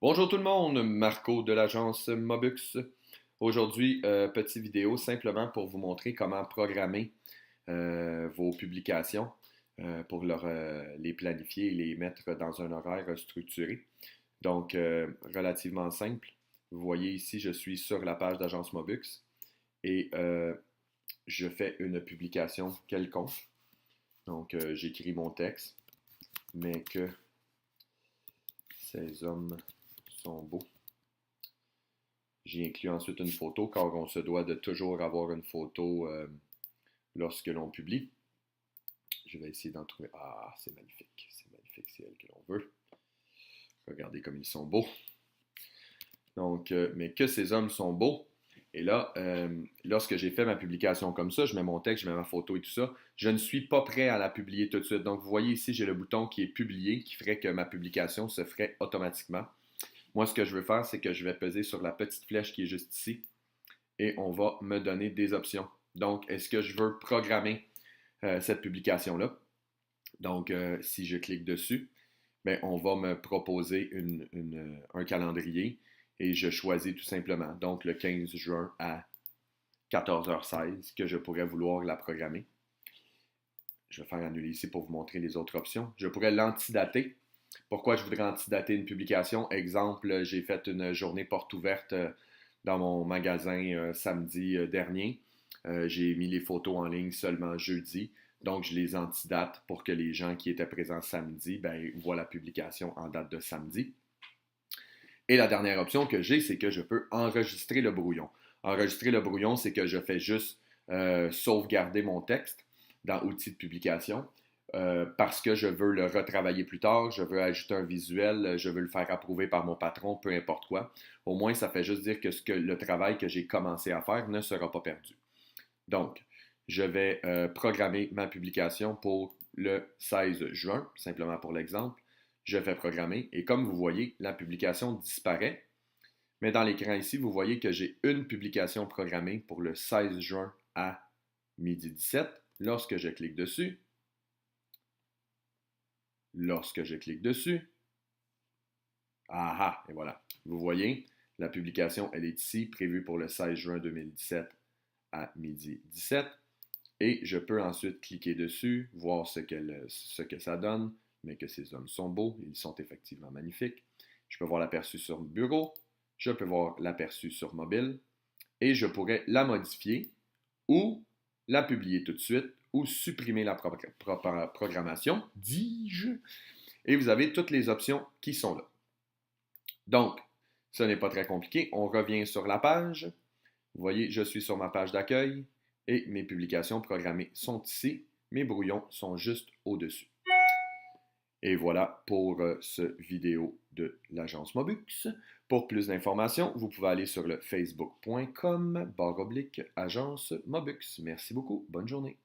Bonjour tout le monde, Marco de l'agence Mobux. Aujourd'hui, petite vidéo simplement pour vous montrer comment programmer vos publications pour les planifier et les mettre dans un horaire structuré. Donc, relativement simple. Vous voyez ici, je suis sur la page d'agence Mobux et je fais une publication quelconque. Donc, j'écris mon texte, mais que ces hommes sont beaux. J'y inclus ensuite une photo, car on se doit de toujours avoir une photo lorsque l'on publie. Je vais essayer d'en trouver. Ah, c'est magnifique, c'est elle que l'on veut. Regardez comme ils sont beaux. Donc, mais que ces hommes sont beaux. Et là, lorsque j'ai fait ma publication comme ça, je mets mon texte, je mets ma photo et tout ça, je ne suis pas prêt à la publier tout de suite. Donc, vous voyez ici, j'ai le bouton qui est publié, qui ferait que ma publication se ferait automatiquement. Moi, ce que je veux faire, c'est que je vais peser sur la petite flèche qui est juste ici et on va me donner des options. Donc, est-ce que je veux programmer cette publication-là? Donc, si je clique dessus, ben, on va me proposer un calendrier et je choisis tout simplement, donc le 15 juin à 14h16, que je pourrais vouloir la programmer. Je vais faire annuler ici pour vous montrer les autres options. Je pourrais l'antidater. Pourquoi je voudrais antidater une publication? Exemple, j'ai fait une journée porte ouverte dans mon magasin samedi dernier. J'ai mis les photos en ligne seulement jeudi. Donc, je les antidate pour que les gens qui étaient présents samedi voient la publication en date de samedi. Et la dernière option que j'ai, c'est que je peux enregistrer le brouillon. Enregistrer le brouillon, c'est que je fais juste sauvegarder mon texte dans Outils de publication parce que je veux le retravailler plus tard, je veux ajouter un visuel, je veux le faire approuver par mon patron, peu importe quoi. Au moins, ça fait juste dire que le travail que j'ai commencé à faire ne sera pas perdu. Donc, je vais programmer ma publication pour le 16 juin, simplement pour l'exemple. Je fais programmer et comme vous voyez, la publication disparaît. Mais dans l'écran ici, vous voyez que j'ai une publication programmée pour le 16 juin à midi 17. Lorsque je clique dessus, et voilà. Vous voyez, la publication, elle est ici, prévue pour le 16 juin 2017 à midi 17. Et je peux ensuite cliquer dessus, voir ce que ça donne, mais que ces hommes sont beaux, ils sont effectivement magnifiques. Je peux voir l'aperçu sur bureau, je peux voir l'aperçu sur mobile, et je pourrais la modifier ou la publier tout de suite ou supprimer la programmation, dis-je, et vous avez toutes les options qui sont là. Donc, ce n'est pas très compliqué. On revient sur la page. Vous voyez, je suis sur ma page d'accueil et mes publications programmées sont ici. Mes brouillons sont juste au-dessus. Et voilà pour ce vidéo de l'agence Mobux. Pour plus d'informations, vous pouvez aller sur le facebook.com/agence Mobux. Merci beaucoup. Bonne journée.